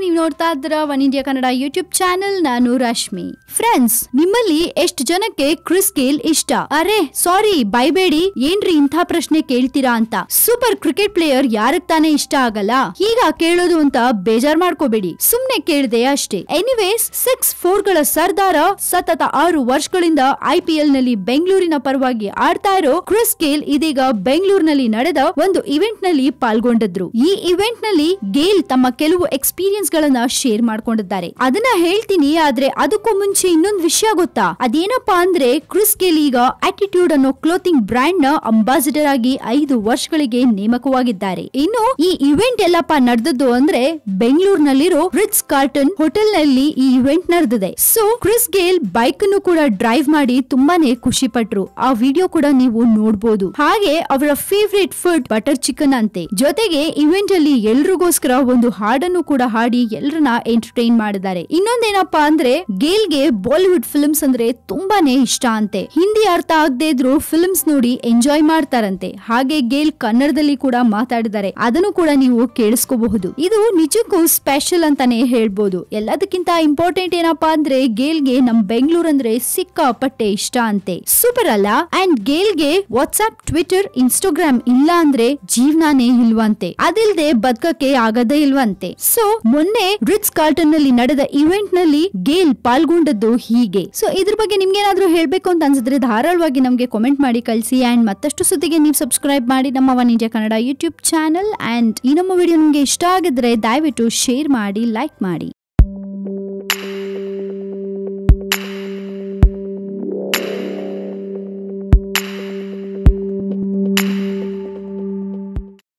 ನೀವು ನೋಡ್ತಾ ಇದ್ದೀರಾ one India Kannada YouTube channel. ನಾನು ರಶ್ಮಿ. ಫ್ರೆಂಡ್ಸ್, ನಿಮ್ಮಲ್ಲಿ ಎಷ್ಟು ಜನಕ್ಕೆ ಕ್ರಿಸ್ ಗೇಲ್ ಇಷ್ಟ? ಅರೆ ಸಾರಿ, ಬೈಬೇಡಿ, ಏನ್ರಿ ಇಂಥ ಪ್ರಶ್ನೆ ಕೇಳ್ತೀರಾ ಅಂತ. ಸೂಪರ್ ಕ್ರಿಕೆಟ್ ಪ್ಲೇಯರ್ ಯಾರಕ್ ತಾನೇ ಇಷ್ಟ ಆಗಲ್ಲ? ಈಗ ಕೇಳೋದು ಅಂತ ಬೇಜಾರ್ ಮಾಡ್ಕೋಬೇಡಿ, ಸುಮ್ನೆ ಕೇಳ್ದೆ ಅಷ್ಟೇ. ಎನಿವೇಸ್, 6 ಗಳ ಸರ್ದಾರ ಸತತ 6 ವರ್ಷಗಳಿಂದ IPL ನಲ್ಲಿ ಬೆಂಗಳೂರಿನ ಪರವಾಗಿ ಆಡ್ತಾ ಇರೋ ಕ್ರಿಸ್ ಗೇಲ್ ಇದೀಗ ಬೆಂಗಳೂರಿನಲ್ಲಿ ನಡೆದ ಒಂದು ಇವೆಂಟ್ ನಲ್ಲಿ ಪಾಲ್ಗೊಂಡಿದ್ರು. ಈ ಇವೆಂಟ್ ನಲ್ಲಿ ಗೇಲ್ ತಮ್ಮ ಕೆಲವು ಎಕ್ಸ್ಪೀರಿಯನ್ಸ್ ಗಳನ್ನ ಶೇರ್ ಮಾಡ್ಕೊಂಡಿದ್ದಾರೆ. ಅದನ್ನ ಹೇಳ್ತೀನಿ, ಆದ್ರೆ ಅದಕ್ಕೂ ಮುಂಚೆ ಇನ್ನೊಂದು ವಿಷಯ ಗೊತ್ತಾ? ಅದೇನಪ್ಪಾ ಅಂದ್ರೆ, ಕ್ರಿಸ್ ಗೇಲ್ ಈಗ ಆಟಿಟ್ಯೂಡ್ ಅನ್ನೋ ಕ್ಲೋತಿಂಗ್ ಬ್ರ್ಯಾಂಡ್ ನ ಅಂಬಾಸಿಡರ್ ಆಗಿ 5 ವರ್ಷಗಳಿಗೆ ನೇಮಕವಾಗಿದ್ದಾರೆ. ಇನ್ನು ಈ ಇವೆಂಟ್ ಎಲ್ಲಪ್ಪ ನಡೆದದ್ದು ಅಂದ್ರೆ ಬೆಂಗಳೂರಿನಲ್ಲಿರೋ ರಿಟ್ಸ್ ಕಾರ್ಟನ್ ಹೋಟೆಲ್ ನಲ್ಲಿ ಈ ಇವೆಂಟ್ ನಡೆದಿದೆ. ಸೊ ಕ್ರಿಸ್ ಗೇಲ್ ಬೈಕ್ ಅನ್ನು ಕೂಡ ಡ್ರೈವ್ ಮಾಡಿ ತುಂಬಾನೇ ಖುಷಿ ಪಟ್ರು. ಆ ವಿಡಿಯೋ ಕೂಡ ನೀವು ನೋಡಬಹುದು. ಹಾಗೆ ಅವರ ಫೇವರೇಟ್ ಫುಡ್ ಬಟರ್ ಚಿಕನ್ ಅಂತೆ. ಜೊತೆಗೆ ಇವೆಂಟ್ ಅಲ್ಲಿ ಎಲ್ರಿಗೋಸ್ಕರ ಒಂದು ಹಾಡನ್ನು ಕೂಡ ಹಾಡಿ ಎಲ್ಲರನ್ನ ಎಂಟರ್ಟೈನ್ ಮಾಡಿದ್ದಾರೆ. ಇನ್ನೊಂದೇನಪ್ಪಾ ಅಂದ್ರೆ, ಗೇಲ್ಗೆ ಬಾಲಿವುಡ್ ಫಿಲ್ಮ್ಸ್ ಅಂದ್ರೆ ತುಂಬಾನೇ ಇಷ್ಟ ಅಂತೆ. ಹಿಂದಿ ಅರ್ಥ ಆಗದೆ ಇದ್ರು ಫಿಲ್ಮ್ಸ್ ನೋಡಿ ಎಂಜಾಯ್ ಮಾಡ್ತಾರಂತೆ. ಹಾಗೆ ಗೇಲ್ ಕನ್ನಡದಲ್ಲಿ ಕೂಡ ಮಾತಾಡಿದ್ದಾರೆ, ಅದನ್ನು ಕೂಡ ನೀವು ಕೇಳಿಸ್ಕೋಬಹುದು. ಇದು ನಿಜಕ್ಕೂ ಸ್ಪೆಷಲ್ ಅಂತಾನೆ ಹೇಳ್ಬೋದು. ಎಲ್ಲದಕ್ಕಿಂತ ಇಂಪಾರ್ಟೆಂಟ್ ಏನಪ್ಪಾ ಅಂದ್ರೆ, ಗೇಲ್ಗೆ ನಮ್ ಬೆಂಗಳೂರು ಅಂದ್ರೆ ಸಿಕ್ಕಾಪಟ್ಟೆ ಇಷ್ಟ ಅಂತೆ. ಸೂಪರ್ ಅಲ್ಲ? ಅಂಡ್ ಗೇಲ್ಗೆ ವಾಟ್ಸ್ಆಪ್, ಟ್ವಿಟರ್, ಇನ್ಸ್ಟಾಗ್ರಾಮ್ ಇಲ್ಲ ಅಂದ್ರೆ ಜೀವನಾನೇ ಇಲ್ವಂತೆ. ಅದಿಲ್ದೆ ಬದುಕಕ್ಕೆ ಆಗದೇ ಇಲ್ವಂತೆ. ಸೊ ಮೊನ್ನೆ ರಿಟ್ಸ್ ಕಾರ್ಟನ್ ನಲ್ಲಿ ನಡೆದ ಇವೆಂಟ್ ನಲ್ಲಿ ಗೇಲ್ ಪಾಲ್ಗೊಂಡದ್ದು ಹೀಗೆ. ಸೊ ಇದ್ರ ಬಗ್ಗೆ ನಿಮ್ಗೆ ಏನಾದ್ರೂ ಹೇಳ್ಬೇಕು ಅಂತ ಅನ್ಸಿದ್ರೆ ಧಾರಾಳವಾಗಿ ನಮ್ಗೆ ಕಾಮೆಂಟ್ ಮಾಡಿ ಕಳಿಸಿ. ಅಂಡ್ ಮತ್ತಷ್ಟು ಸುದ್ದಿಗೆ ನೀವು ಸಬ್ಸ್ಕ್ರೈಬ್ ಮಾಡಿ ನಮ್ಮ one India Kannada YouTube channel. And ಈ ನಮ್ಮ ವಿಡಿಯೋ ನಿಮ್ಗೆ ಇಷ್ಟ ಆಗಿದ್ರೆ ದಯವಿಟ್ಟು ಶೇರ್ ಮಾಡಿ, ಲೈಕ್ ಮಾಡಿ.